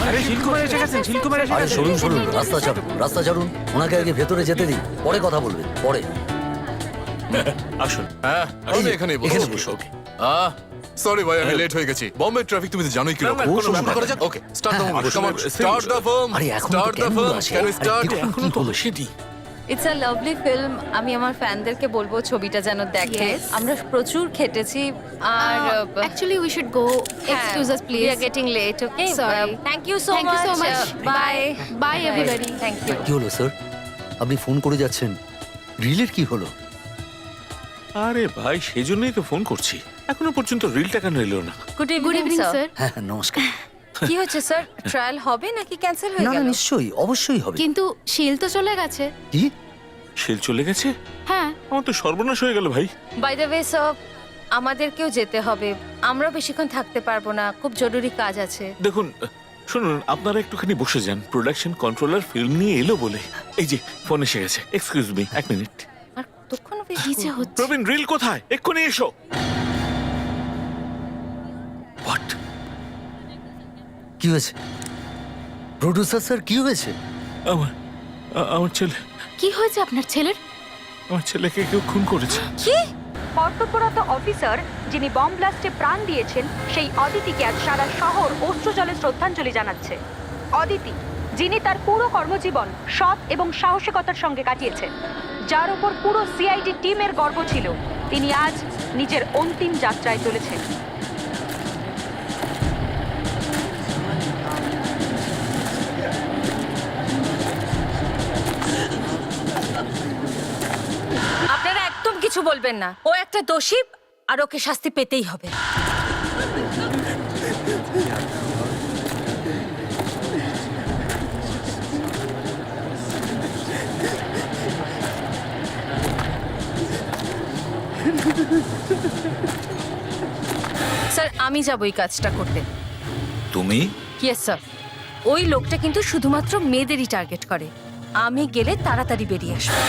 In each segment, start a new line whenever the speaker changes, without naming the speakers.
আরে শিলকুমার এসে গেছেন, শিলকুমার এসে
আরে
গেছেন।
সরুন সরুন, রাস্তা ছাড়ুন, রাস্তা ছাড়ুন। ওনাকে আগে ভেতরে যেতে দিন, পরে কথা বলবেন, পরে।
আসুন।
হ্যাঁ আমি এখানে
এখানে বসো।
সরি ভাই আমি লেট হয়ে গেছি। বোম্বে ট্রাফিক তুমি তো জানোই কি রকম।
না, কোনো
শুরু
ব্যাপার
করা
না।
যাক। ওকে স্টার্ট দ্য
হ্যাঁ,
মুভি। কাম অন
বসুন,
স্টার্ট দ্য ফিল্ম।
আরে এখন তো
স্টার্ট দ্য
ক্যামেরা
ফিল্ম।
আসে।
ক্যান উই
আরে
স্টার্ট?
দেখুন কি হলো সেটি।
It's a lovely film. আমি আমার ফ্যানদেরকে বলবো ছবিটা যেন দেখে।
Yes.
আমরা প্রচুর খেটেছি আর
Actually, we should go. Excuse us,
We
please.
are getting late, okay?
Sorry.
Thank you so
Thank you
much.
so much.
Bye.
Bye, everybody.
Thank you.
কি হলো স্যার? আপনি ফোন করে যাচ্ছেন, রিলের কি হলো?
আরে ভাই সেজন্যই তো ফোন করছি, এখনো পর্যন্ত রিলটা কেন এলো না?
Good
Good
evening,
evening,
sir.
sir.
হ্যাঁ হ্যাঁ, নমস্কার।
কি হচ্ছে স্যার? ট্রায়াল হবে নাকি ক্যান্সেল হয়ে
না না
গেল?
নিশ্চয়ই, অবশ্যই হবে।
কিন্তু শিল তো চলে গেছে।
কি?
শিল চলে গেছে?
হ্যাঁ।
আমার তো সর্বনাশ হয়ে গেল ভাই।
বাই দ্য ওয়ে স্যার, আমাদেরকেও যেতে হবে। আমরা বেশিক্ষণ থাকতে পারবো না, খুব জরুরি কাজ আছে।
দেখুন শুনুন, আপনারা একটুখানি বসে যান। প্রোডাকশন কন্ট্রোলার ফিল্ম নিয়ে এলো বলে। এই যে ফোন এসে গেছে। এক্সকিউজ মি, এক মিনিট।
আর কতক্ষণ
কি যে হচ্ছে?
প্রবীণ, রিল কোথায়? এক্ষুনি এসো। হোয়াট?
কি হয়েছে প্রোডিউসার স্যার, কি হয়েছে?
আমার ছেলে,
কি হয়েছে আপনার ছেলের?
আমার ছেলেকে কেউ খুন করেছে।
কি?
কর্তব্যরত অফিসার যিনি বম্ব ব্লাস্টে প্রাণ দিয়েছেন সেই অদিতিকে আজ সারা শহর অশ্রুজলে শ্রদ্ধাঞ্জলি জানাচ্ছে। অদিতি, যিনি তার পুরো কর্মজীবন সৎ এবং সাহসিকতার সঙ্গে কাটিয়েছেন, যার উপর পুরো সিআইডি টিমের গর্ব ছিল, তিনি আজ নিজের অন্তিম যাত্রায় চলেছেন।
আপনারা একদম কিছু বলবেন না। ও একটা দোষী আর ওকে শাস্তি পেতেই হবে। স্যার আমি যাবো এই কাজটা করতে।
তুমি?
Yes sir. ওই লোকটা কিন্তু শুধুমাত্র মেয়েদেরই টার্গেট করে। আমি গেলে তাড়াতাড়ি বেরিয়ে আসবো।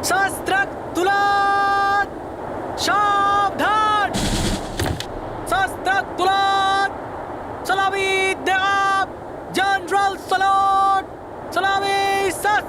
শাস্ত্র তুলাত সাবধান, শাস্ত্র তুলাত সালামি দেব, জেনারেল সালুট, সালামি সাস।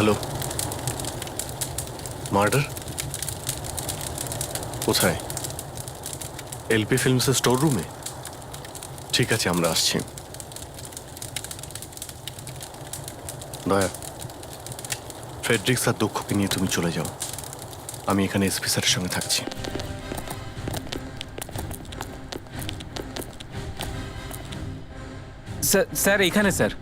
হ্যালো, মার্ডার কোথায়? এলপি ফিল্মসের স্টোর রুমে? ঠিক আছে আমরা আসছি। দয়া, ফ্রেডরিক্স আর দক্ষকে নিয়ে তুমি চলে যাও, আমি এখানে এসপি স্যারের সঙ্গে থাকছি।
স্যার এখানে স্যার।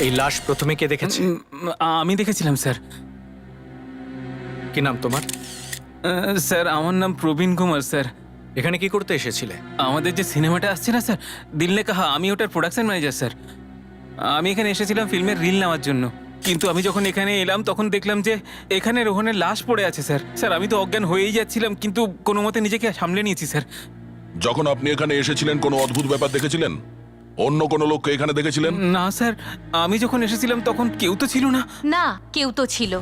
এই লাশ প্রথমে কে দেখেছে?
আমি দেখেছিলাম স্যার।
কি নাম তোমার?
স্যার আমার নাম প্রবীণ কুমার স্যার।
এখানে কি করতে এসেছিলে?
আমাদের যে সিনেমাটা আসছে না স্যার, দিল নে কাহা, আমি ওটার প্রোডাকশন ম্যানেজার স্যার। আমি এখানে এসেছিলাম ফিল্মের রিল নেওয়ার জন্য, কিন্তু আমি যখন এখানে এলাম তখন দেখলাম যে এখানে রোহনের লাশ পড়ে আছে স্যার। স্যার আমি তো অজ্ঞান হয়েই যাচ্ছিলাম, কিন্তু কোনো মতে নিজেকে সামলে নিয়েছি স্যার।
যখন আপনি এখানে এসেছিলেন কোনো অদ্ভুত ব্যাপার দেখেছিলেন? অন্য কোনো লোককে এখানে দেখেছিলেন?
না স্যার, আমি যখন এসেছিলাম তখন কেউ তো ছিল না।
না, কেউ তো ছিল।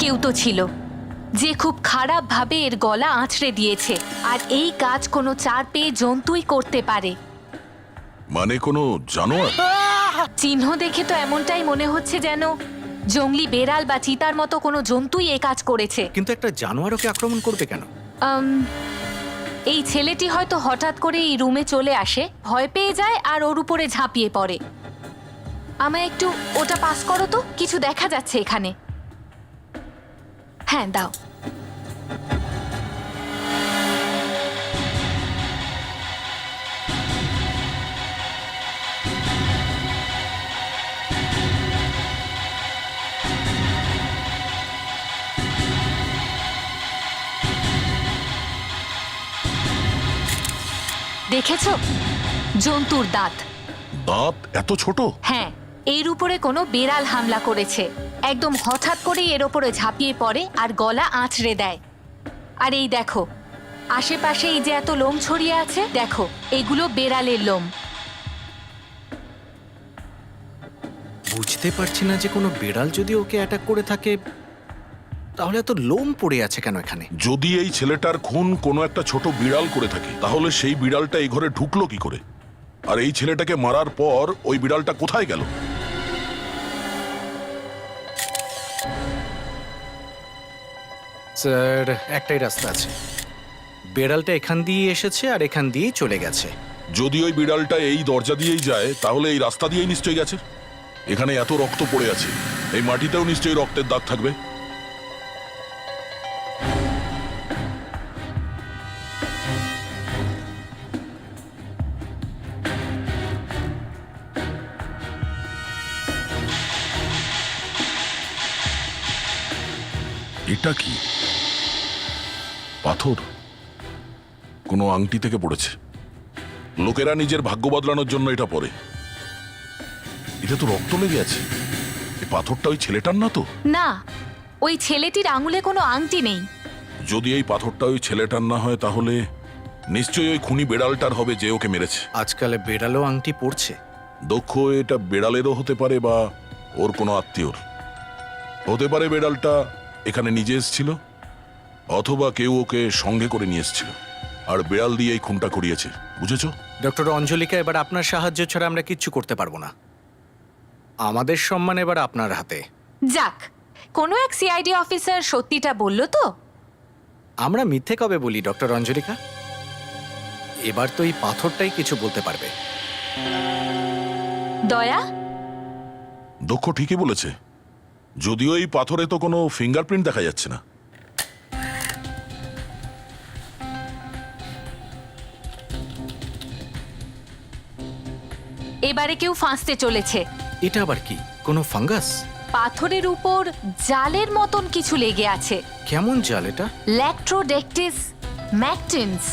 কেউ তো ছিল যে খুব খারাপ ভাবে এর গলা আঁচড়ে দিয়েছে, আর এই কাজ কোনো 4 পেয়ে জন্তুই করতে পারে।
মানে কোনো জানোয়ার?
চিহ্ন দেখে তো এমনটাই মনে হচ্ছে যেন জংলি বেড়াল বা চিতার মতো কোনো জন্তুই এই কাজ করেছে।
কিন্তু একটা জানোয়ার ওকে আক্রমণ করবে কেন?
এই ছেলেটি হয়তো হঠাৎ করে এই রুমে চলে আসে, ভয় পেয়ে যায় আর ওর উপরে ঝাঁপিয়ে পড়ে। আমায় একটু ওটা পাস করো তো, কিছু দেখা যাচ্ছে এখানে। হ্যাঁ দাও। দেখেছো? জন্তুর দাঁত।
দাঁত এত ছোট?
হ্যাঁ, এর উপরে কোনো বেড়াল হামলা করেছে, একদম হঠাৎ করে এর ওপরে ঝাঁপিয়ে পড়ে আর গলা আঁচড়ে দেয়। আর এই দেখো, আশেপাশে এই যে এত লোম ছড়িয়ে আছে, দেখো এগুলো বেড়ালের লোম।
বুঝতে পারছি না যে কোনো বেড়াল যদি ওকে অ্যাটাক করে থাকে তাহলে এত লোম পড়ে আছে কেন এখানে?
যদি এই ছেলেটার খুন কোনো একটা ছোট বিড়াল করে থাকে, তাহলে সেই বিড়ালটা এই ঘরে ঢুকলো কি করে? আর এই ছেলেটাকে মারার পর ওই বিড়ালটা কোথায় গেল?
স্যার, একটাই রাস্তা আছে। বেড়ালটা এখান দিয়ে এসেছে আর এখান দিয়েই চলে গেছে।
যদি ওই বিড়ালটা এই দরজা দিয়েই যায়, তাহলে এই রাস্তা দিয়েই নিশ্চয়ই গেছে। এখানে এত রক্ত পড়ে আছে, এই মাটিতেও নিশ্চয়ই রক্তের দাগ থাকবে। এটা কি? পাথর? কোনো আংটি থেকে পড়েছে। লোকেরা নিজের ভাগ্য বদলানোর জন্য এটা পরে। এটা তো রক্ত লেগে আছে। এই পাথরটা ওই ছেলেটার না তো?
না, ওই ছেলেটির আঙুলে কোনো আংটি নেই।
যদি এই পাথরটা ওই ছেলেটার না হয়, তাহলে নিশ্চয়ই ওই খুনি বেড়ালটার হবে যে ওকে মেরেছে।
আজকাল বেড়ালও আংটি পড়ছে।
দক্ষ এটা বেড়ালেরও হতে পারে বা ওর কোনো আত্মীয়র হতে পারে। বেড়ালটা এখানে নিজে এসেছিল, অথবা কেউ ওকে সঙ্গে করে নিয়ে এসেছিল, আর বেড়াল দিয়ে এই খুনটা করিয়েছে। বুঝেছো?
ডক্টর অঞ্জলিকা, এবার আপনার সাহায্য ছাড়া আমরা কিচ্ছু করতে পারবো না। আমাদের সম্মান এবার আপনার হাতে।
যাক, কোনো এক সিআইডি অফিসার সত্যিটা বলল তো।
আমরা মিথ্যে কবে বলি ডক্টর অঞ্জলিকা? এবার তো এই পাথরটাই কিছু বলতে পারবে।
দয়া,
দক্ষ ঠিকই বলেছে, যদিও এই পাথরে তো কোনো ফিঙ্গারপ্রিন্ট দেখা যাচ্ছে না।
এবারে কেউ ফাঁসতে চলেছে।
এটা আবার কি? কোনো ফাঙ্গাস?
পাথরের উপর জালের মতন কিছু লেগে আছে।
কেমন জাল এটা?
ল্যাক্টোডেকটিস ম্যাকটিনস।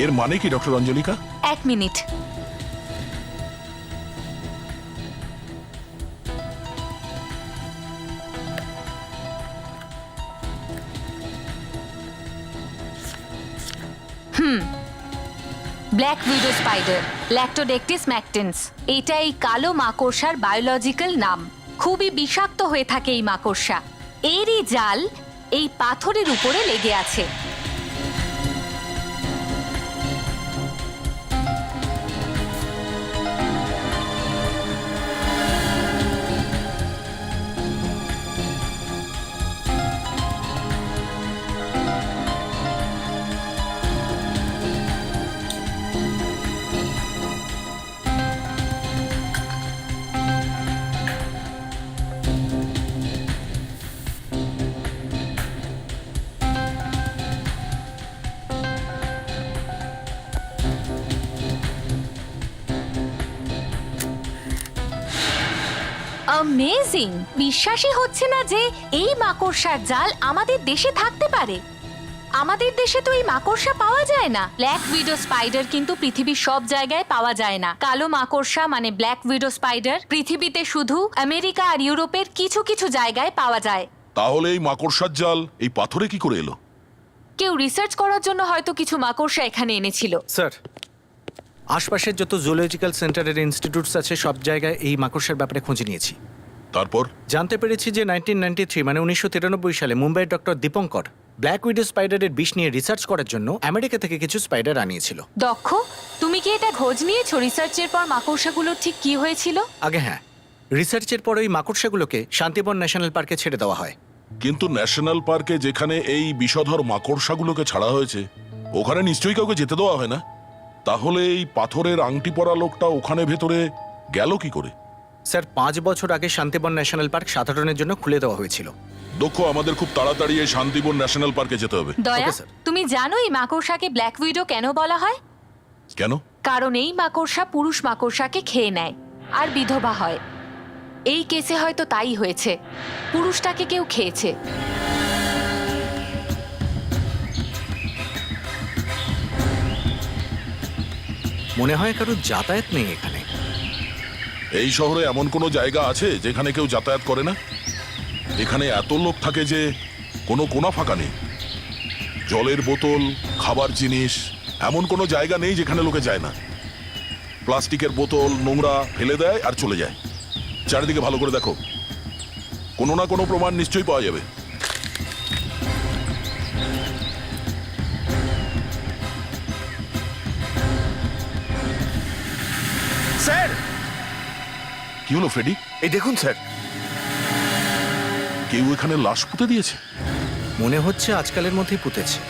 এর মানে কি doctor Anjalika?
1 minute. Black widow spider, Latrodectus mactans. এটা এই কালো মাকড়সার বায়োলজিক্যাল নাম। খুবই বিষাক্ত হয়ে থাকে এই মাকড়সা। এরই জাল এই পাথরের উপরে লেগে আছে। অ্যামেজিং! বিশ্বাসই হচ্ছে না যে এই মাকড়সার জাল আমাদের দেশে থাকতে পারে। আমাদের দেশে তো এই মাকড়সা পাওয়া যায় না। ব্ল্যাক উইডো স্পাইডার কিন্তু পৃথিবীর সব জায়গায় পাওয়া যায় না। কালো মাকড়সা মানে ব্ল্যাক উইডো স্পাইডার পৃথিবীতে শুধু আমেরিকা আর ইউরোপের কিছু কিছু জায়গায় পাওয়া যায়।
তাহলে এই মাকড়সার জাল এই পাথরে কি করে এলো?
কেউ রিসার্চ করার জন্য হয়তো কিছু মাকড়সা এখানে এনেছিল।
স্যার, আশপাশের যত জুলজিক্যাল সেন্টারের ইনস্টিটিউটস আছে সব জায়গায় এই মাকড়সার ব্যাপারে খোঁজ নিয়েছি।
তারপর
জানতে পেরেছি যে 1993 মানে 1993 সালে মুম্বাইয়ের ডক্টর দীপঙ্কর ব্ল্যাক উইডো স্পাইডারের বিষ নিয়ে রিসার্চ করার জন্য আমেরিকা থেকে কিছু স্পাইডার আনিয়েছিল।
দক্ষ, তুমি কি এটা খোঁজ নিয়েছো রিসার্চের পর মাকড়সাগুলোর ঠিক কি হয়েছিল?
আগে হ্যাঁ, রিসার্চের পর ওই মাকড়সাগুলোকে শান্তিবন ন্যাশনাল পার্কে ছেড়ে দেওয়া হয়।
কিন্তু ন্যাশনাল পার্কে যেখানে এই বিষধর মাকড়সাগুলোকে ছাড়া হয়েছে ওখানে নিশ্চয়ই কাউকে যেতে দেওয়া হয় না। তাহলে এই পাথরের আংটি পরা লোকটা ওখানে ভেতরে গেল কি করে?
স্যার 5 বছর আগে শান্তিবন ন্যাশনাল পার্ক সাধারণের জন্য খুলে দেওয়া হয়েছিল।
দক্ষ, আমাদের খুব তাড়াতাড়ি এই শান্তিবন ন্যাশনাল পার্কে যেতে হবে।
দয়া,
Okay, sir.
তুমি জানো এই মাকড়সাকে ব্ল্যাক উইডো কেন বলা হয়?
কেন?
কারণ এই মাকড়সা পুরুষ মাকড়সাকে খেয়ে নেয় আর বিধবা হয়। এই কেসে হয়তো তাই হয়েছে, পুরুষটাকে কেউ খেয়েছে।
মনে হয় কারোর যাতায়াত নেই এখানে।
এই শহরে এমন কোনো জায়গা আছে যেখানে কেউ যাতায়াত করে না? এখানে এত লোক থাকে যে কোনো কোণা ফাঁকা নেই। জলের বোতল, খাবার জিনিস, এমন কোনো জায়গা নেই যেখানে লোকে যায় না। প্লাস্টিকের বোতল নোংরা ফেলে দেয় আর চলে যায়। চারিদিকে ভালো করে দেখো, কোনো না কোনো প্রমাণ নিশ্চয়ই পাওয়া যাবে।
স্যার,
কি হলো ফ্রেডি?
এই দেখুন স্যার।
কেউ এখানে লাশ পুঁতে দিয়েছে।
মনে হচ্ছে আজকালের মধ্যেই পুঁতেছে।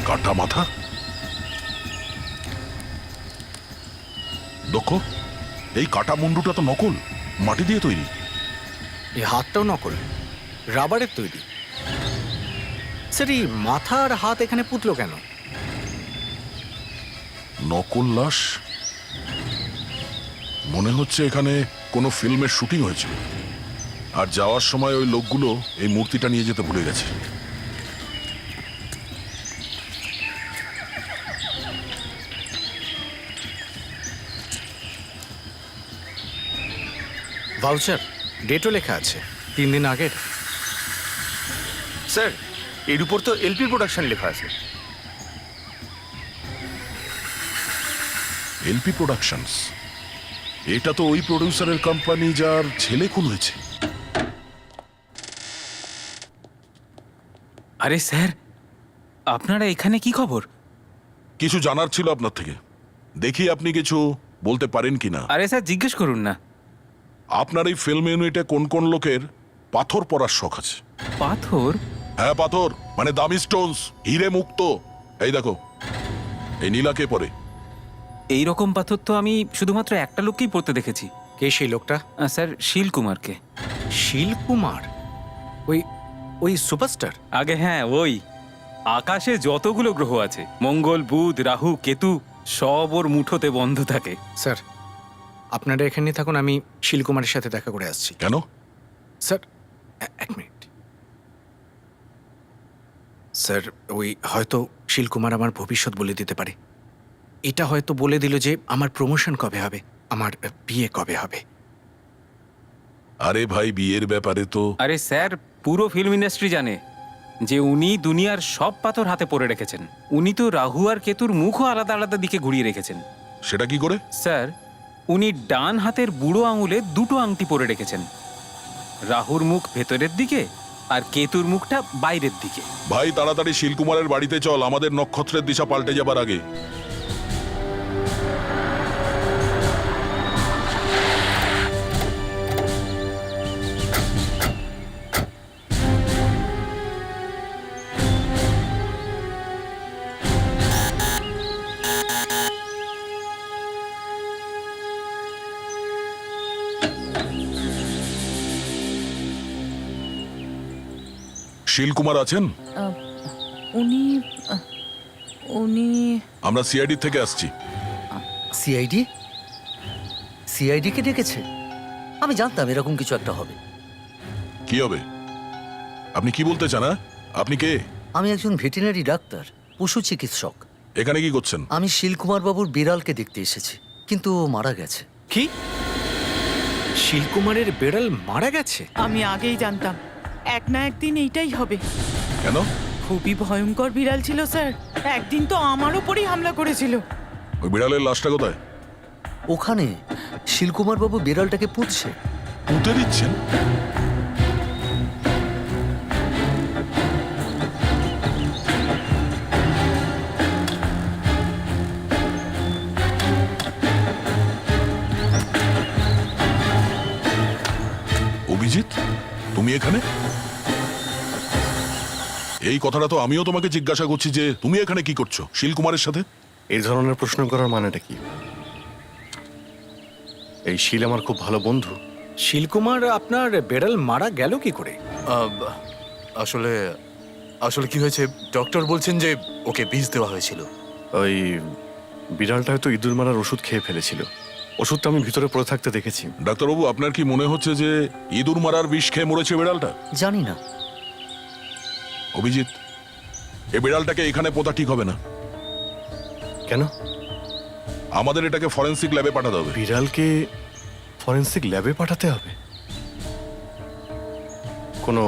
কাটা মাথা। দক্ষ, এই কাটা মুন্ডুটা তো নকল, মাটি দিয়ে তৈরি।
এই হাতটাও নকল, রাবারের তৈরি। স্যার এই মাথা আর হাত এখানে পুতলো কেন?
নকল লাশ। মনে হচ্ছে এখানে কোনো ফিল্মের শুটিং হয়েছিল, আর যাওয়ার সময় ওই লোকগুলো এই মূর্তিটা নিয়ে যেতে ভুলে গেছে।
ভাউচার, ডেটও লেখা আছে, 3 দিন আগের।
স্যার, এর উপর তো এলপি প্রোডাকশন লেখা আছে।
এলপি প্রোডাকশনস, এটা তো ওই প্রডিউসারের কোম্পানি যার ছেলে খুন হয়েছে।
আরে স্যার, আপনারা এখানে কি খবর?
কিছু জানার ছিল আপনার থেকে, দেখি আপনি কিছু বলতে পারেন কিনা।
আরে স্যার, জিজ্ঞেস করুন না।
আপনার এই ফিল্ম ইউনিটে কোন কোন লোকের পাথর পরার শখ আছে?
পাথর?
হ্যাঁ পাথর, মানে দামি স্টোনস, হিরে মুক্ত। এই দেখো, এই নীলাকে পরে।
এই রকম পাথর তো আমি শুধুমাত্র একটা লোককেই পড়তে দেখেছি।
কে সেই লোকটা?
স্যার, শীল কুমারকে।
শিল কুমার? ওই ওই সুপারস্টার?
আগে হ্যাঁ, ওই। আকাশে যতগুলো গ্রহ আছে, মঙ্গল, বুধ, রাহু, কেতু, সব ওর মুঠোতে বন্ধ থাকে।
স্যার, আপনারা এখানে থাকুন, আমি শিল কুমারের সাথে দেখা করে আসছি।
কেন?
স্যার, এক মিনিট। স্যার, ওই হয়তো শিল কুমার আমার ভবিষ্যৎ বলে দিতে পারে। এটা হয়তো বলে দিল যে আমার প্রমোশন কবে হবে, আমার বিয়ে কবে হবে।
আরে ভাই, বিয়ের ব্যাপারে তো
আরে স্যার, পুরো ফিল্ম ইন্ডাস্ট্রি জানে যে উনি দুনিয়ার সব পাথর হাতে পরে রেখেছেন। উনি তো রাহু আর কেতুর মুখও আলাদা আলাদা দিকে ঘুরিয়ে রেখেছেন।
সেটা কি করে?
স্যার, উনি ডান হাতের বুড়ো আঙুলে 2টো আংটি পরে রেখেছেন। রাহুর মুখ ভেতরের দিকে আর কেতুর মুখটা বাইরের দিকে।
ভাই তাড়াতাড়ি শিলকুমারের বাড়িতে চল, আমাদের নক্ষত্রের দিশা পাল্টে যাবার আগে। শিলকুমার আছেন?
উনি
আমরা সিআইডি থেকে আসছি।
সিআইডি?
সিআইডি কে ডেকেছে? আমি জানতাম এরকম কিছু একটা হবে।
কি হবে? আপনি কি বলতে চান? হ্যাঁ? আপনি কে?
আমি একজন ভেটেরিনারি ডাক্তার, পশু চিকিৎসক।
এখানে কি করছেন?
আমি শিলকুমার বাবুর বিড়ালকে দেখতে এসেছি, কিন্তু ও মারা গেছে।
কি? শিলকুমারের বেড়াল মারা গেছে?
আমি আগেই জানতাম এক না একদিন এইটাই হবে।
কেন?
খুবই ভয়ঙ্কর বিড়াল ছিল স্যার, একদিন তো আমার ওপরেই হামলা করেছিল।
ওই বিড়ালের লাশটা কোথায়?
ওখানে শিলকুমার বাবু বিড়ালটাকে পুঁতছে।
পুঁতে দিচ্ছেন? অভিজিৎ, তুমি এখানে? এই কথাটা তো আমিও তোমাকে জিজ্ঞাসা করছি যে তুমি এখানে কি করছো শিলকুমারের সাথে?
এই ধরনের প্রশ্ন করার মানেটা কি? এই শিল আমার খুব ভালো বন্ধু।
শিলকুমার আপনার বেড়াল মারা গেল কি করে?
আসলে আসলে কি হয়েছে, ডক্টর বলছেন যে ওকে বিষ দেওয়া হয়েছিল।
ওই বিড়ালটা হয়তো ইঁদুর মারার ওষুধ খেয়ে ফেলেছিল। ওষুধটা আমি ভিতরে পড়ে থাকতে দেখেছি।
ডাক্তারবাবু, আপনার কি মনে হচ্ছে যে ইঁদুর মারার বিষ খেয়ে মরেছে বিড়ালটা?
জানি না।
অভিজিৎ, এই বিড়ালটাকে এখানে পোতা ঠিক হবে না।
কেন?
আমাদের এটাকে ফরেনসিক ল্যাবে পাঠাতে হবে।
বিড়ালকে ফরেনসিক ল্যাবে পাঠাতে হবে? কোনো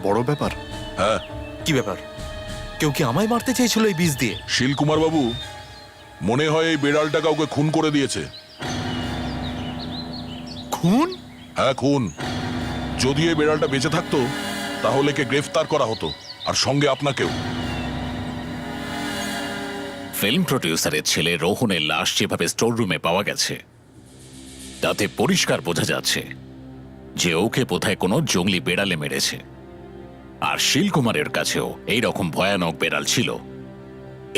বড় ব্যাপার?
হ্যাঁ।
কি ব্যাপার? কেউ কি আমায় মারতে চেয়েছিল এই বিষ দিয়ে?
শিলকুমার বাবু, মনে হয় এই বিড়ালটা কাউকে খুন করে দিয়েছে।
খুন?
হ্যাঁ, খুন। যদি এই বিড়ালটা বেঁচে থাকতো তাহলে কে গ্রেফতার করা হতো, আর সঙ্গে আপনাকেও।
ফিল্ম প্রডিউসারের ছেলে রোহনের লাশ যেভাবে স্টোর রুমে পাওয়া গেছে, তাতে পরিষ্কার বোঝা যাচ্ছে যে ওকে বোধহয় কোনো জঙ্গলি বেড়ালে মেরেছে। আর শিলকুমারের কাছেও এই রকম ভয়ানক বেড়াল ছিল।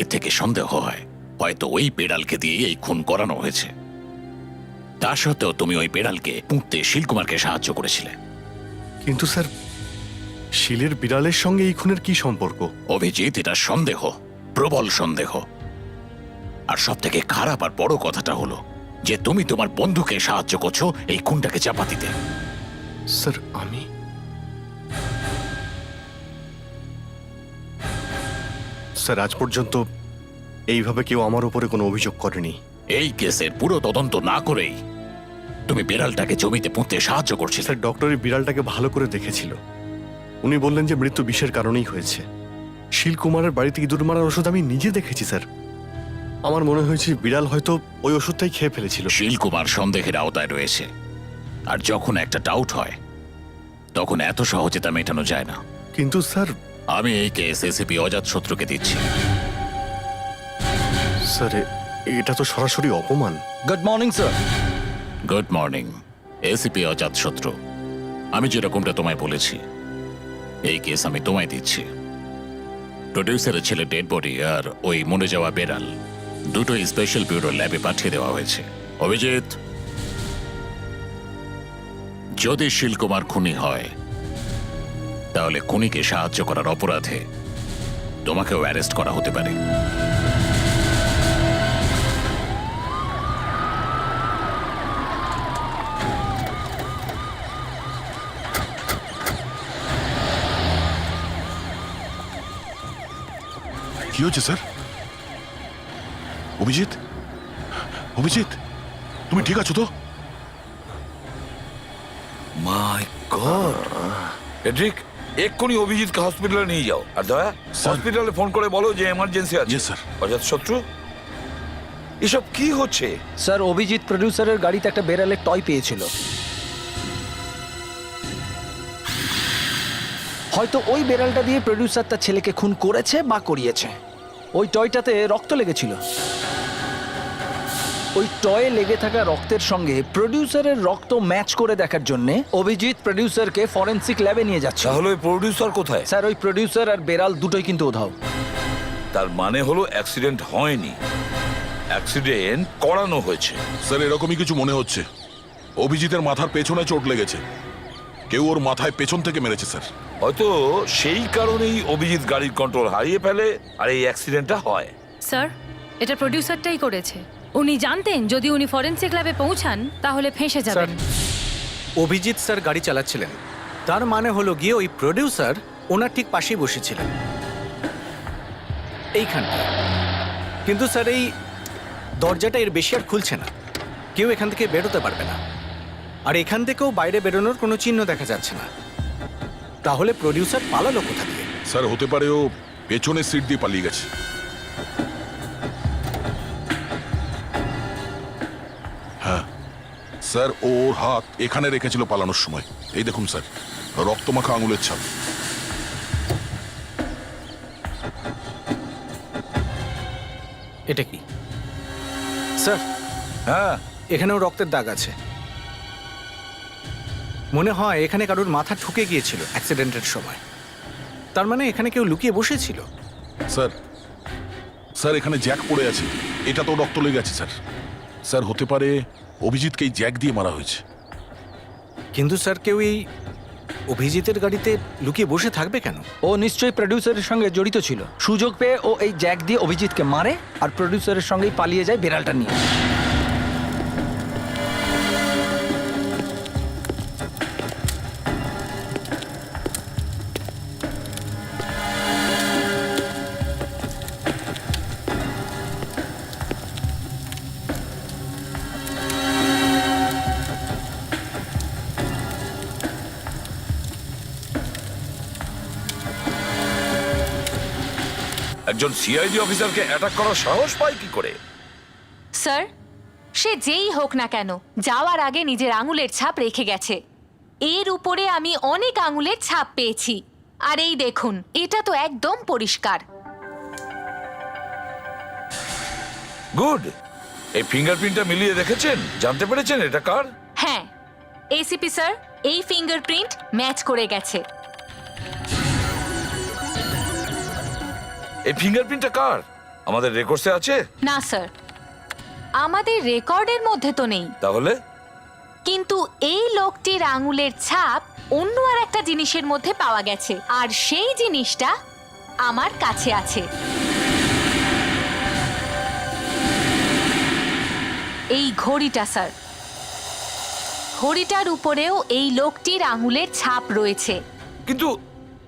এর থেকে সন্দেহ হয় হয়তো ওই বেড়ালকে দিয়ে এই খুন করানো হয়েছে। তা সত্ত্বেও তুমি ওই বেড়ালকে পুঁততে শিলকুমারকে সাহায্য করেছিলে।
কিন্তু স্যার, শিলের বিড়ালের সঙ্গে এই খুনের কি সম্পর্ক?
অভিজিৎ, এটা সন্দেহ, প্রবল সন্দেহ। আর সব থেকে খারাপ আর বড় কথাটা হলো যে তুমি তোমার বন্ধুকে সাহায্য করছো এই খুনটাকে চাপা দিতে।
স্যার, আমি স্যার আজ পর্যন্ত এইভাবে কেউ আমার উপরে কোনো অভিযোগ করেনি।
এই কেসের পুরো তদন্ত না করেই তুমি বিড়ালটাকে জমিতে পুঁততে সাহায্য করছিলে।
স্যার, ডক্টর এই বিড়ালটাকে ভালো করে দেখেছিল। উনি বললেন যে মৃত্যু বিষের কারণেই হয়েছে। শিলকুমারের বাড়িতে ইঁদুর মারার ওষুধ আমি নিজে দেখেছি স্যার। আমার মনে হয়েছে বিড়াল হয়তো ওই ওষুধটাই খেয়ে ফেলেছিল।
শিলকুমার সন্দেহের আওতায় রয়েছে, আর যখন একটা ডাউট হয় তখন এত সহজে তা মেটানো যায় না।
কিন্তু স্যার,
আমি এই কেস এসিপি অজাত শত্রুকে দিচ্ছি।
স্যার, এটা তো সরাসরি অপমান।
Good morning sir.
Good morning ACP Ajat Shatru. আমি যেরকমটা তোমায় বলেছি, এই কেস আমি তোমায় দিচ্ছি। প্রডিউসারের ছেলে ডেড বডি আর ওই মরে যাওয়া বেড়াল দুটোই স্পেশাল ব্যুরো ল্যাবে পাঠিয়ে দেওয়া হয়েছে। অভিজিৎ, যদি শিলকুমার খুনি হয় তাহলে খুনিকে সাহায্য করার অপরাধে তোমাকেও অ্যারেস্ট করা হতে পারে।
কি হচ্ছে স্যার? অভিজিৎ, অভিজিৎ, তুমি ঠিক আছো তো?
মাই গড! এড্রিক, এক্ষুনি অভিজিৎকে হসপিটালে নিয়ে যাও। আর দয়া, হসপিটালে ফোন করে বলো যে এমার্জেন্সি আছে।
Yes sir.
অজাত শত্রু, এসব কি হচ্ছে?
স্যার, অভিজিৎ প্রডিউসারের গাড়িতে একটা বেড়ালের টয় পেয়েছিল। হয়তো ওই বেড়ালটা দিয়ে প্রডিউসার তার ছেলেকে খুন করেছে বা করিয়েছে। ওই টয়টাতে রক্ত লেগেছিল। ওই টয়ে লেগে থাকা রক্তের সঙ্গে প্রডিউসারের রক্ত ম্যাচ করে দেখার জন্য অভিজিৎ প্রডিউসারকে ফরেনসিক ল্যাবে নিয়ে যাচ্ছে।
তাহলে ওই প্রডিউসার কোথায়?
স্যার, ওই প্রডিউসার আর বেড়াল দুটোই কিন্তু উধাও।
তার মানে হলো অ্যাক্সিডেন্ট হয়নি, অ্যাক্সিডেন্ট করানো হয়েছে।
স্যার, এরকমই কিছু মনে হচ্ছে। অভিজিতের মাথার পেছনে চোট লেগেছে, কেউ ওর মাথায় পেছন থেকে মেরেছে স্যার।
হয়তো সেই কারণেই অভিজিৎ গাড়ির কন্ট্রোল হারিয়ে ফেলে আর এই অ্যাক্সিডেন্টটা হয়।
স্যার, এটা প্রডিউসারটাই করেছে। উনি জানতেন যদি উনি ফরেন্সিক ল্যাবে পৌঁছান তাহলে ফেঁসে যাবেন।
অভিজিৎ স্যার গাড়ি চালাচ্ছিলেন, তার মানে হলো গিয়ে ওই প্রডিউসার ওনার ঠিক পাশেই বসেছিলেন এইখানটা। কিন্তু স্যার এই দরজাটা এর বেশি আর খুলছে না, কেউ এখান থেকে বেরোতে পারবে না, আর এখান থেকেও বাইরে বেরোনোর কোনো চিহ্ন দেখা যাচ্ছে না। তাহলে প্রডিউসার পালালো কোথা দিয়ে?
স্যার হতে পারে ও পেছনের সিট দিয়ে পালিয়ে গেছে। হ্যাঁ স্যার, ওর হাত এখানে রেখেছিল পালানোর সময়। এই দেখুন স্যার, রক্তমাখা আঙুলের ছাপ।
এটা কি স্যার?
হ্যাঁ,
এখানেও রক্তের দাগ আছে। মনে হয় এখানে কারোর মাথা ঠুকে গিয়েছিল অ্যাক্সিডেন্টের সময়। তার মানে এখানে কেউ লুকিয়ে বসেছিল।
স্যার স্যার এখানে জ্যাক পড়ে আছে, এটা তো রক্ত লেগে আছে স্যার। স্যার হতে পারে অভিজিৎকে এই জ্যাক দিয়ে মারা হয়েছে।
কিন্তু স্যার কেউ এই অভিজিতের গাড়িতে লুকিয়ে বসে থাকবে কেন?
ও নিশ্চয়ই প্রডিউসারের সঙ্গে জড়িত ছিল। সুযোগ পেয়ে ও এই জ্যাক দিয়ে অভিজিৎকে মারে আর প্রডিউসারের সঙ্গেই পালিয়ে যায় বিড়ালটা নিয়ে।
একজন সিআইডি অফিসারকে অ্যাটাক করার সাহস পায় কি করে?
স্যার, সে যেই হোক না কেন যাওয়ার আগে নিজের আঙুলের ছাপ রেখে গেছে। এর উপরে আমি অনেক আঙুলের ছাপ পেয়েছি, আর এই দেখুন, এটা তো একদম পরিষ্কার।
গুড। এই ফিঙ্গারপ্রিন্টটা মিলিয়ে দেখেছেন? জানতে পেরেছেন এটা কার?
হ্যাঁ এসিপি স্যার, এই ফিঙ্গারপ্রিন্ট ম্যাচ করে গেছে।
এই ফিঙ্গারপ্রিন্টটা কার? আমাদের রেকর্ডসে আছে?
না স্যার, আমাদের রেকর্ডের মধ্যে তো নেই।
তাহলে
কিন্তু এই লোকটির আঙুলের ছাপ অন্য আর একটা জিনিসের মধ্যে পাওয়া গেছে, আর সেই জিনিসটা আমার কাছে আছে। এই ঘড়িটা স্যার, ঘড়িটার উপরেও এই লোকটির আঙুলের ছাপ রয়েছে।
কিন্তু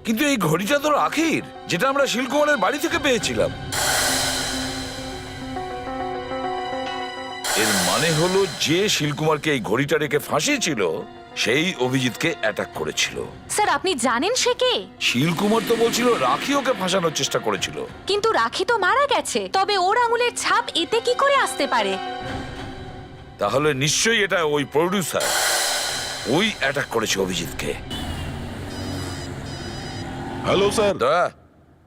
কিন্তু এই ঘড়িটা তো রাখির, যেটা আমরা শিলকুমারের বাড়ি থেকে পেয়েছিলাম। এর মানে হলো যে শিলকুমারকে এই ঘড়িটা রেখে ফাঁসিয়েছিল সেই অভিজিৎকে অ্যাটাক করেছিল।
স্যার আপনি জানেন সে কে?
শিলকুমার তো বলছিল রাখি ওকে ফাঁসানোর চেষ্টা করেছিল।
কিন্তু রাখি তো মারা গেছে, তবে ওর আঙুলের ছাপ এতে কি করে আসতে পারে?
তাহলে নিশ্চয়ই এটা ওই প্রডিউসার, ওই অ্যাটাক করেছে অভিজিৎকে।
Hello sir.
দয়া,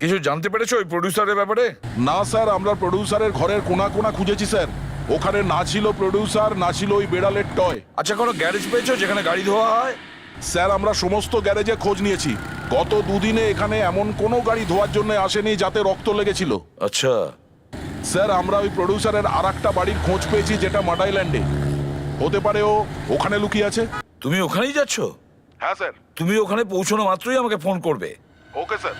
কিছু জানতে পেরেছো ওই প্রডিউসারের ব্যাপারে?
না স্যার, আমরা প্রডিউসারের ঘরের কোনা কোনা খুঁজেছি স্যার। ওখানে না ছিল প্রডিউসার, না ছিল ওই বেড়ালের টয়।
আচ্ছা, কোনো গ্যারেজ পেয়েছো যেখানে গাড়ি ধোয়া হয়?
স্যার আমরা সমস্ত গ্যারেজে খোঁজ নিয়েছি, গত দুদিনে এখানে এমন কোনো গাড়ি ধোয়ার জন্য আসেনি যাতে রক্ত লেগেছিল।
আচ্ছা
স্যার আমরা ওই প্রডিউসারের আর একটা বাড়ির খোঁজ পেয়েছি যেটা মাডাইল্যান্ডে। হতে পারে ও ওখানে লুকিয়ে আছে।
তুমি ওখানেই যাচ্ছ?
হ্যাঁ স্যার।
তুমি ওখানে পৌঁছানো মাত্রই আমাকে ফোন করবে।
Okay sir.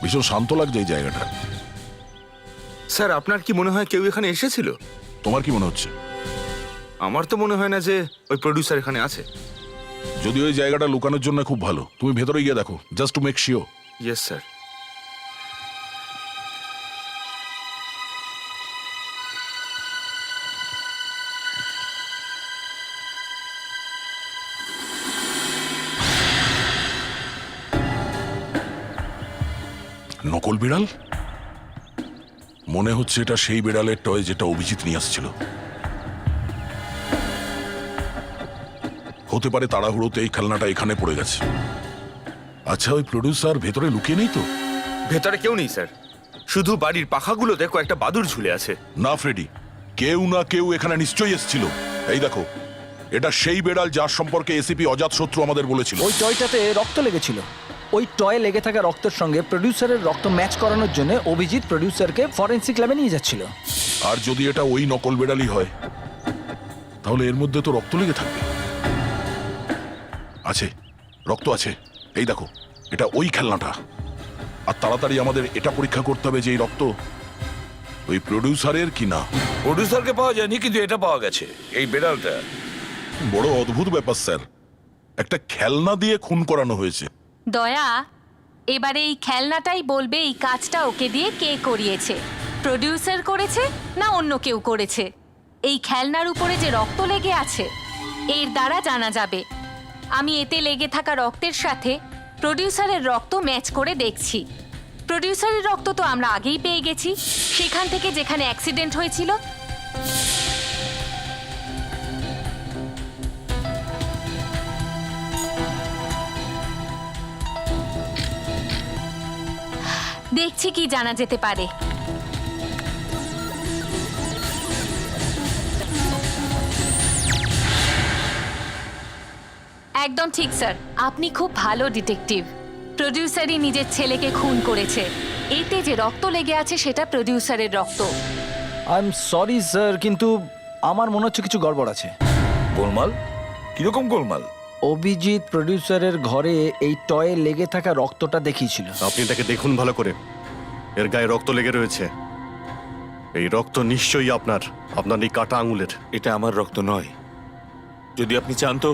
ভীষণ শান্ত লাগছে এই জায়গাটা।
স্যার আপনার কি মনে হয় কেউ এখানে এসেছিল?
তোমার কি মনে হচ্ছে?
আমার তো মনে হয় না যে ওই প্রডিউসার এখানে আছে।
যদি ওই জায়গাটা লুকানোর জন্য খুব ভালো, তুমি ভেতরে গিয়ে দেখো, just to make sure.
Yes sir.
নকল বিড়াল? মনে হচ্ছে এটা সেই বিড়ালের টয় যেটা অভিজিৎ নিয়ে আসছিল। হতে পারে তাড়াহুড়োতে এই খেলনাটা এখানে পড়ে গেছে। আচ্ছা, ওই প্রডিউসার ভেতরে লুকিয়ে নেই তো?
ভেতরে কেউ নেই স্যার, শুধু বাড়ির পাখাগুলোতে কয়েকটা বাদুর ঝুলে আছে।
না ফ্রেডি, কেউ না কেউ এখানে নিশ্চয়ই এসেছিল। এই দেখো, এটা সেই বেড়াল যার সম্পর্কে এসিপি অজাত শত্রু আমাদের বলেছিল।
ওই টয়টাতে রক্ত লেগেছিল। ওই টয়ে লেগে থাকা রক্তের সঙ্গে প্রডিউসারের রক্ত ম্যাচ করানোর জন্য অভিজিৎ প্রডিউসারকে ফরেন্সিক ল্যাবে নিয়ে যাচ্ছিল।
আর যদি এটা ওই নকল বেড়ালই হয় তাহলে এর মধ্যে তো রক্ত লেগে থাকবে। আছে, রক্ত আছে। এই দেখো, এটা ওই খেলনাটা। আর তাড়াতাড়ি আমাদের এটা পরীক্ষা করতে হবে যে এই রক্ত ওই প্রডিউসারের কি না।
প্রডিউসারকে পাওয়া যায়নি, কিন্তু এটা পাওয়া গেছে, এই বেড়ালটা।
বড় অদ্ভুত ব্যাপার স্যার, একটা খেলনা দিয়ে খুন করানো হয়েছে।
দয়া, এবারে এই খেলনাটাই বলবে এই কাজটা ওকে দিয়ে কে করিয়েছে, প্রডিউসার করেছে না অন্য কেউ করেছে। এই খেলনার উপরে যে রক্ত লেগে আছে এর দ্বারা জানা যাবে। আমি এতে লেগে থাকা রক্তের সাথে প্রডিউসারের রক্ত ম্যাচ করে দেখছি। প্রডিউসারের রক্ত তো আমরা আগেই পেয়ে গেছি, সেখান থেকে যেখানে অ্যাক্সিডেন্ট হয়েছিল। দেখছি কি জানা যেতে পারে। একদম ঠিক স্যার, আপনি খুব ভালো ডিটেকটিভ। প্রডিউসারই নিজের ছেলেকে খুন করেছে। এতে যে রক্ত লেগে আছে সেটা প্রডিউসারের রক্ত।
আই এম সরি স্যার, কিন্তু আমার মনে হচ্ছে কিছু গড়বড় আছে।
গোলমাল? কিরকম গোলমাল?
অভিজিৎ প্রডিউসারের ঘরে এই টয়ে লেগে থাকা রক্তটা দেখিয়েছিল।
আপনি তাকে দেখুন ভালো করে, এর গায়ে রক্ত লেগে রয়েছে। এই রক্ত নিশ্চয়ই আপনার এই কাটা আঙুলের।
এটা আমার রক্ত নয়। যদি আপনি চান তো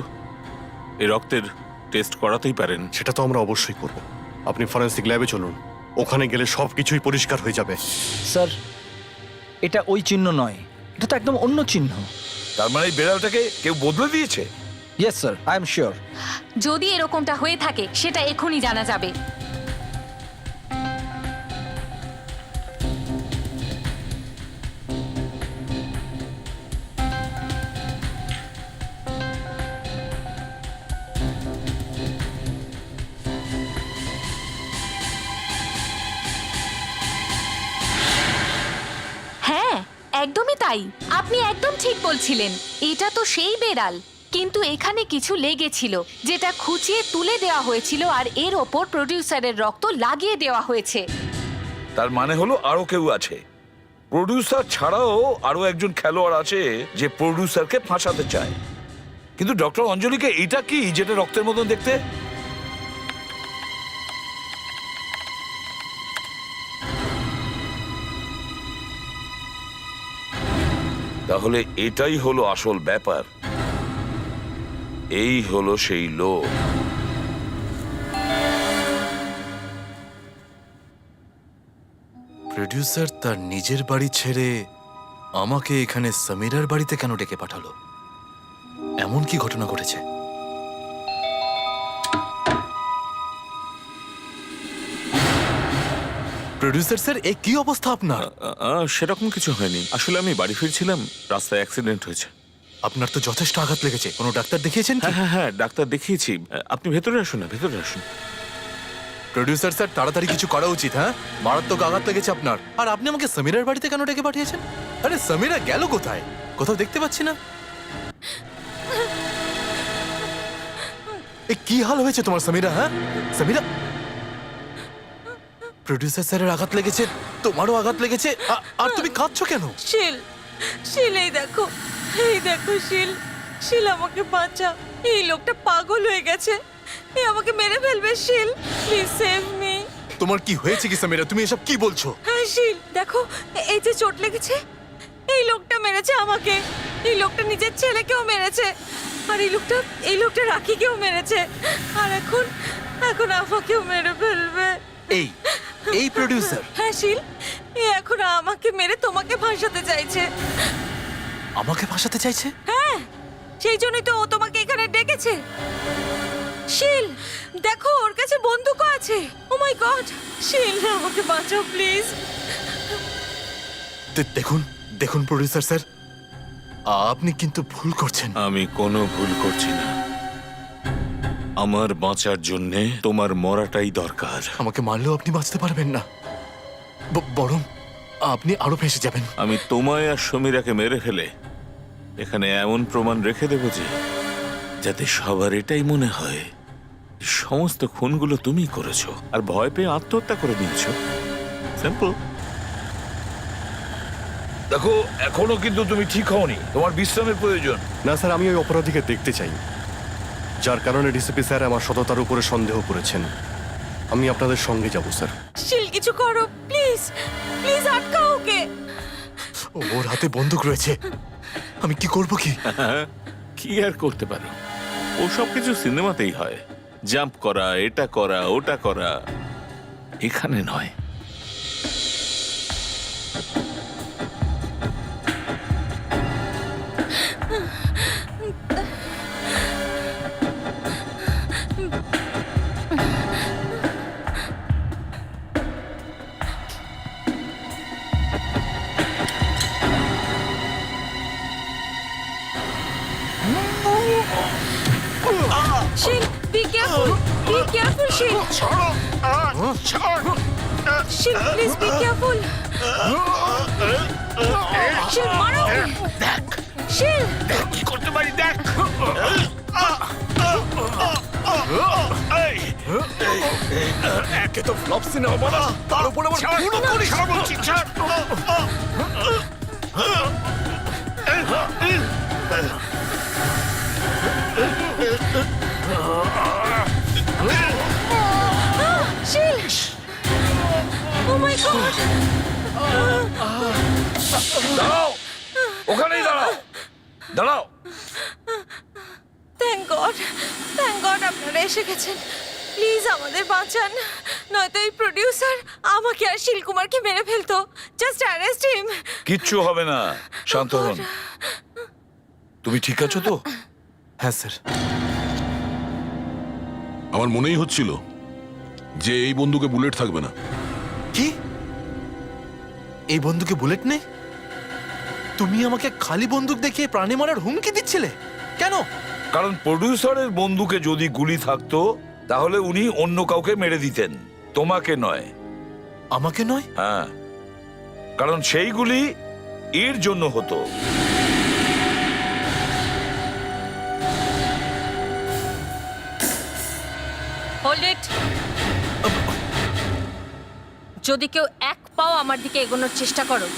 এই রক্তের টেস্ট করাতেই পারেন।
সেটা তো আমরা অবশ্যই করব। আপনি ফরেন্সিক ল্যাবে চলুন, ওখানে গেলে সব কিছুই পরিষ্কার হয়ে যাবে।
স্যার, এটা ওই চিহ্ন নয়, এটা তো একদম অন্য চিহ্ন।
তার মানে এই বেড়ালটাকে কেউ বদলে দিয়েছে?
Yes sir, I am sure.
যদি এরকমটা হয়ে থাকে সেটা এখনই জানা যাবে। হ্যাঁ, একদমই তাই। আপনি একদম ঠিক বলছিলেন। এটা তো সেই বেড়াল, কিন্তু এখানে কিছু লেগেছিল যেটা খুঁচিয়ে তুলে দেওয়া হয়েছিল, আর এর ওপর প্রডিউসারের রক্ত লাগিয়ে দেওয়া হয়েছে।
তার মানে হলো আরো কেউ আছে। প্রডিউসার ছাড়াও আরো একজন খেলোয়াড় আছে যে প্রডিউসারকে ফাঁসাতে চায়। কিন্তু ডক্টর অঞ্জলিকে এটা কি যেটা রক্তের মতন দেখতে? তাহলে এটাই হলো আসল ব্যাপার। এই হলো সেই লোক।
প্রডিউসার তার নিজের বাড়ি ছেড়ে আমাকে এখানে সমীরার বাড়িতে কেন ডেকে পাঠালো? এমন কি ঘটনা ঘটেছে? প্রডিউসার স্যার, এই কি অবস্থা আপনার?
সেরকম কিছু হয়নি। আসলে আমি বাড়ি ফিরছিলাম, রাস্তায় অ্যাক্সিডেন্ট হয়েছে।
আপনার তো যথেষ্ট আঘাত লেগেছে। কোনো ডাক্তার দেখিয়েছেন কি?
হ্যাঁ হ্যাঁ, ডাক্তার দেখিয়েছি। আপনি ভেতরে আসুন না, ভেতরে আসুন।
প্রডিউসার স্যার, তাড়াতাড়ি কিছু করা উচিত। হ্যাঁ, মারাত্মক আঘাত লেগেছে আপনার। আর আপনি আমাকে সমীরার বাড়িতে কেন ডেকে পাঠিয়েছেন? আরে সমীরা গেল কোথায়? কোথাও দেখতে পাচ্ছি না। এ কি হাল হয়েছে তোমার সমীরা? হ্যাঁ সমীরা, প্রডিউসার স্যারের আঘাত লেগেছে, তোমারও আঘাত লেগেছে, আর তুমি কাঁদছো কেন?
শিল, শিল, এই দেখো শিল, শিল আমাকে বাঁচা। এই লোকটা পাগল হয়ে গেছে, এ আমাকে মেরে ফেলবে। শিল, প্লিজ সেভ মি।
তোমার কি হয়েছে কি সমীরা? তুমি এসব কি বলছো?
হ্যাঁ শিল, দেখো এই যে চোট লেগেছে, এই লোকটা মেরেছে আমাকে। এই লোকটা নিজের ছেলেকেও মেরেছে, আর এই লোকটা রাখিকেও মেরেছে, আর এখন আমাকেও মেরে ফেলবে।
এই প্রডিউসার?
হ্যাঁ শিল, এ এখন আমাকে মেরে তোমাকে ফাঁসাতে চাইছে।
আমাকে ফাঁসাতে চাইছে?
হ্যাঁ, সেই জন্যই তো ও তোমাকে এখানে ডেকেছে। শিল, দেখো ওর কাছে বন্দুকও আছে। ও মাই গড, শিল আমাকে বাঁচাও প্লিজ।
দেখুন প্রডিউসার স্যার, আপনি কিন্তু ভুল করছেন।
আমি কোনো ভুল করছি না। আমার বাঁচার জন্যে তোমার মরাটাই দরকার।
আমাকে মারলেও আপনি বাঁচতে পারবেন না, বরং আপনি আরো ফেঁসে যাবেন।
আমি তোমায় আর সমীরাকে মেরে ফেলে এখানে এমন প্রমাণ রেখে দেব যে যাতে সবার এটাই মনে হয় সমস্ত খুনগুলো তুমি করেছো আর ভয় পেয়ে আত্মহত্যা করে নিয়েছো। সিম্পল।
দেখো এখনো কিন্তু তুমি ঠিক হওনি, তোমার বিশ্রামের প্রয়োজন।
না স্যার, আমি ওই অপরাধীকে দেখতে চাই, যার কারণে ডিসিপি স্যার আমার সততার উপরে সন্দেহ করেছেন। আমি আপনাদের সঙ্গে যাব স্যার।
শিল কিছু করো প্লিজ, প্লিজ আটকাও ওকে।
ওর হাতে বন্দুক রয়েছে, আমি কি করব কি?
কি আর করতে পারো, ও সব কিছু সিনেমাতেই হয়, জাম্প করা, এটা করা, ওটা করা, এখানে নয়।
শিল বি কেয়ারফুল শিল। শিল প্লিজ বি কেয়ারফুল। শিল মারো। দেখ শিল,
দেখ কি করতে পারি, দেখ।
একে তো ফ্লপ সিনেমা বানা, তার উপর আবার খুনও করিস।
শিল, ও মাই গড।
দাঁড়াও, ওখানেই দাঁড়াও, দাঁড়াও।
থ্যাংক গড আপনারা এসে গেছেন। প্লিজ আমাদের বাঁচান, নয়তো এই প্রডিউসার আমাকে আর শিলকুমারকে মেরে ফেলতো। Just arrest him.
কিচ্ছু হবে না, শান্ত হন। তুমি ঠিক আছো তো?
হ্যাঁ স্যার।
আমার মনেই হচ্ছিল যে এই বন্দুকে বুলেট থাকবে না।
কি? এই বন্দুকে বুলেট নেই? তুমি আমাকে খালি বন্দুক দেখিয়ে প্রাণী মারার হুমকি দিচ্ছিলে কেন?
কারণ প্রডিউসারের বন্দুকে যদি গুলি থাকতো তাহলে উনি অন্য কাউকে মেরে দিতেন, তোমাকে নয়।
আমাকে নয়?
হ্যাঁ, কারণ সেই গুলি এর জন্য হতো।
Hold it. যদি কেউ এক পাও আমার দিকে এগোনোর চেষ্টা করো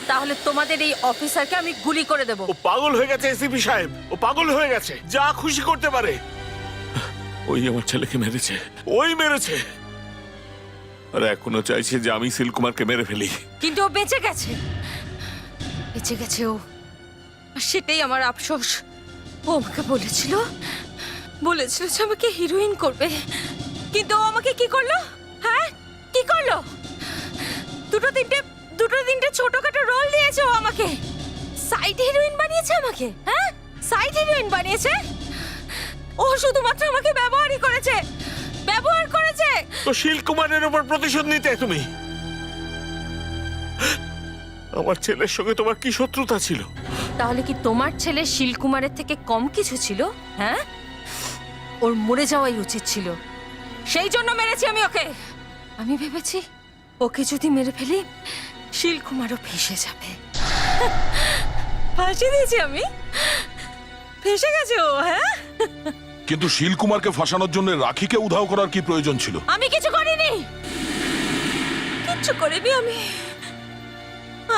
তাহলে তোমাদের এই অফিসারকে আমি গুলি করে দেব।
ও পাগল হয়ে গেছে এসিপি সাহেব, ও পাগল হয়ে গেছে, যা খুশি করতে পারে। ওই আমার ছেলেকে মেরেছে, ওই মেরেছে, আর এখনো চাইছে যে আমি শিলকুমারকে মেরে ফেলি।
কিন্তু ও বেঁচে গেছে, বেঁচে গেছে ও, আর সেটাই আমার আফসোস। ও আমাকে বলেছিল যে আমাকে হিরোইন করবে, কিন্তু ও আমাকে কি করলো? হ্যাঁ কি করলো? দুটো তিনটে ছোটখাটো রোল দিয়েছে ও আমাকে, সাইড হিরোইন বানিয়েছে আমাকে। হ্যাঁ সাইড হিরোইন বানিয়েছে। ও শুধুমাত্র আমাকে ব্যবহার করেছে।
তো শিলকুমারের উপর প্রতিশোধ নিতে তুমি? আমার ছেলের সঙ্গে তোমার কি শত্রুতা ছিল?
তাহলে কি তোমার ছেলে শিলকুমারের থেকে কম কিছু ছিল? হ্যাঁ, ওর মরে যাওয়াই উচিত ছিল, সেই জন্য মেরেছি আমি ওকে। আমি ভেবেছি ওকে যদি মেরে ফেলি শিলকুমারও ফেঁসে যাবে। ফাঁসি দিয়েছি আমি, ফেঁসে গেছে ও। হ্যাঁ,
কিন্তু শিলকুমারকে ফাঁসানোর জন্য রাখিকে উধাও করার কি প্রয়োজন ছিল?
আমি কিছু করিনি আমি।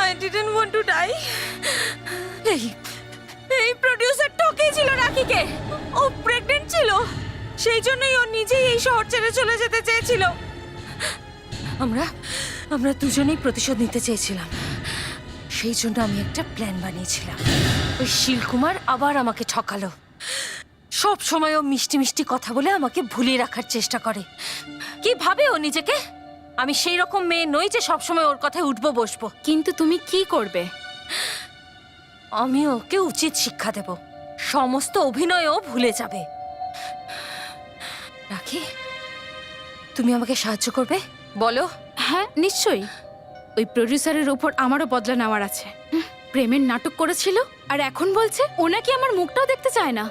I didn't want to die. এই প্রোডিউসার ঠকেছিল রাখিকে, ও প্রেগন্যান্ট ছিল, সেই জন্যই ও নিজেই এই শহর ছেড়ে চলে যেতে চেয়েছিল। আমরা দুজনেই প্রতিশোধ নিতে চেয়েছিলাম, সেই জন্য আমি একটা প্ল্যান বানিয়েছিলাম। ওই শিলকুমার আবার আমাকে ঠকালো। সব সময় ও মিষ্টি মিষ্টি কথা বলে আমাকে ভুলিয়ে রাখার চেষ্টা করে। কি ভাবে ও নিজেকে? আমি সেই রকম মেয়ে নই যে সবসময় ওর কথায় উঠবো বসবো।
কিন্তু তুমি কি করবে?
আমি ওকে উচিত শিক্ষা দেব, সমস্ত অভিনয়ও ভুলে যাবে। রাখি, তুমি আমাকে সাহায্য করবে? বলো।
হ্যাঁ নিশ্চয়ই। ওই প্রডিউসারের উপর আমারও বদলা নেওয়ার আছে। প্রেমের নাটক করেছিল আর এখন বলছে ও নাকি আমার মুখটাও দেখতে চায় না,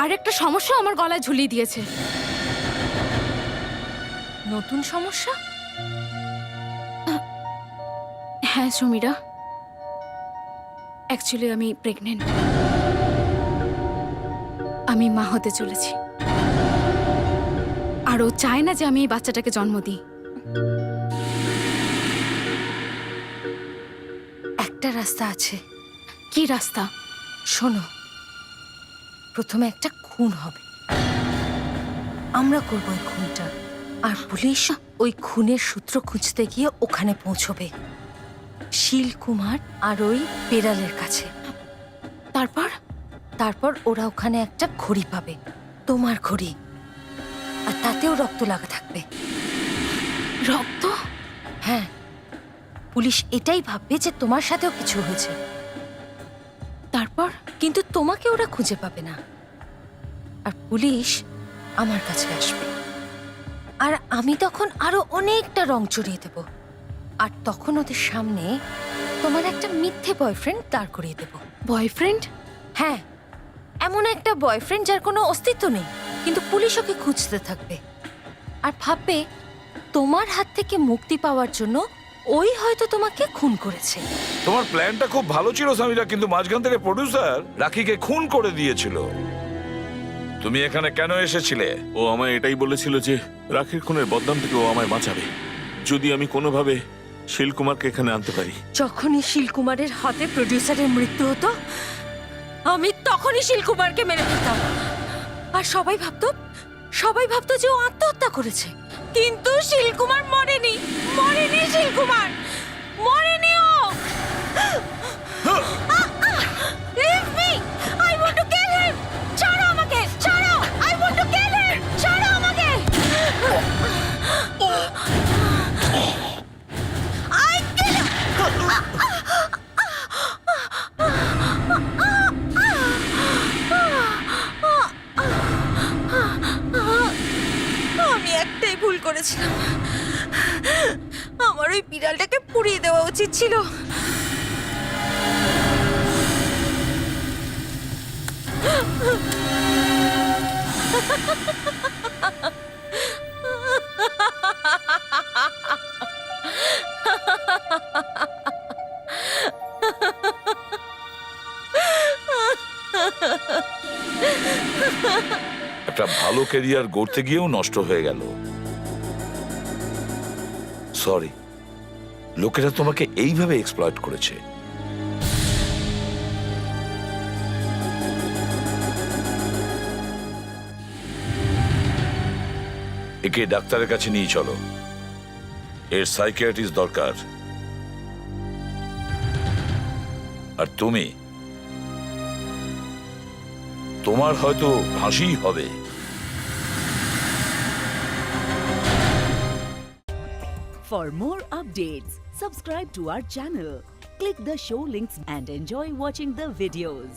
আর একটা সমস্যা আমার গলায় ঝুলিয়ে দিয়েছে।
নতুন সমস্যা?
হ্যাঁ সমীরা, অ্যাকচুয়ালি আমি প্রেগনেন্ট। আমি মা হতে চলেছি। আর ও চায় না যে আমি এই বাচ্চাটাকে জন্ম দিই।
একটা রাস্তা আছে।
কি রাস্তা?
শোনো, প্রথমে একটা খুন হবে, আমরা করব ওই খুনটা, আর পুলিশ ওই খুনের সূত্র খুঁজতে গিয়ে ওখানে পৌঁছবে, শীল কুমার আর ওই বেড়ালের কাছে।
তারপর?
তারপর ওরা ওখানে একটা ঘড়ি পাবে, তোমার ঘড়ি, আর তাতেও রক্ত লাগা থাকবে।
রক্ত?
হ্যাঁ, পুলিশ এটাই ভাববে যে তোমার সাথেও কিছু হয়েছে।
তারপর?
কিন্তু তোমাকে ওরা খুঁজে পাবে না, আর পুলিশ আমার কাছে আসবে, আর আমি তখন আরো অনেকটা রং চড়িয়ে দেব, আর তখন ওদের সামনে তোমার একটা মিথ্যে বয়ফ্রেন্ড দাঁড় করিয়ে দেব।
বয়ফ্রেন্ড?
হ্যাঁ, এমন একটা বয়ফ্রেন্ড যার কোনো অস্তিত্ব নেই, কিন্তু পুলিশ ওকে খুঁজতে থাকবে, আর ভাববে তোমার হাত থেকে মুক্তি পাওয়ার জন্য ওই হয়তো তোমাকে খুন করেছে।
তোমার প্ল্যানটা খুব ভালো ছিল সামিরা, কিন্তু মাঝখান থেকে প্রডিউসার রাখিকে খুন করে দিয়েছিল। তুমি এখানে কেন এসেছিলে?
ও আমায় এটাই বলেছিল যে রাখির খুনের বদনাম থেকে ও আমায় বাঁচাবে যদি আমি কোনোভাবে শিলকুমারকে এখানে আনতে পারি।
যখনই শিলকুমারের হাতে প্রডিউসারের মৃত্যু হতো, আমি তখনই শিলকুমারকে মেরে ফেলতাম, আর সবাই ভাবতো যে ও আত্মহত্যা করেছে, কিন্তু শিলকুমার মরেনি, মরেনি শিলকুমার, মরেনি ও। Leave me! I want to kill him! ছাড়ো আমাকে, ছাড়ো! I want to kill him! ছাড়ো আমাকে! I kill him! আমি একটাই ভুল করেছিলাম, আমার ওই বিড়ালটাকে পুড়িয়ে দেওয়া উচিত ছিল।
একটা ভালো ক্যারিয়ার গড়তে গিয়েও নষ্ট হয়ে গেল। সরি, লোকেরা তোমাকে এইভাবে এক্সপ্লয়েট করেছে। একে ডাক্তারের কাছে নিয়ে চলো, এর সাইকিয়াট্রিস্ট দরকার। আর তুমি, তোমার হয়তো ফাঁসিই হবে।
For more updates, subscribe to our channel, click the show links and enjoy watching the videos.